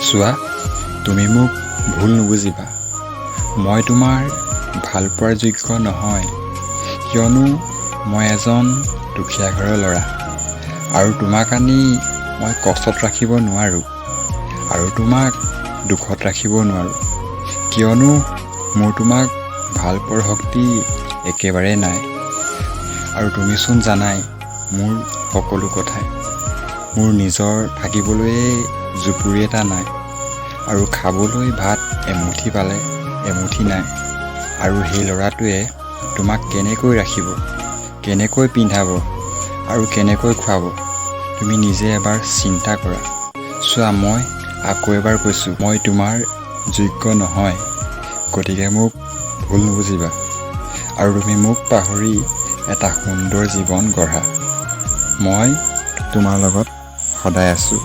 চোৱা, তুমি মোক ভুল নুবুজিবা। মই তোমাৰ ভাল পোৱাৰ যোগ্য নহয়, কিয়নো মই এজন দুখীয়া ঘৰৰ ল'ৰা, আৰু তোমাক আনি মই কষ্টত ৰাখিব নোৱাৰোঁ, আৰু তোমাক দুখত ৰাখিব নোৱাৰোঁ, কিয়নো মোৰ তোমাক ভাল পোৱাৰ শক্তি একেবাৰে নাই। আৰু তুমিচোন জানাই মোৰ সকলো কথাই। মোৰ নিজৰ থাকিবলৈয়ে জুপুৰি এটা নাই, আৰু খাবলৈ ভাত এমুঠি পালে এমুঠি নাই। আৰু সেই ল'ৰাটোৱে তোমাক কেনেকৈ ৰাখিব, কেনেকৈ পিন্ধাব আৰু কেনেকৈ খুৱাব, তুমি নিজে এবাৰ চিন্তা কৰা। চোৱা, মই আকৌ এবাৰ কৈছোঁ, মই তোমাৰ যোগ্য নহয়, গতিকে মোক ভুল নুবুজিবা। আৰু তুমি মোক পাহৰি এটা সুন্দৰ জীৱন গঢ়া। মই তোমাৰ লগত সদায় আছোঁ।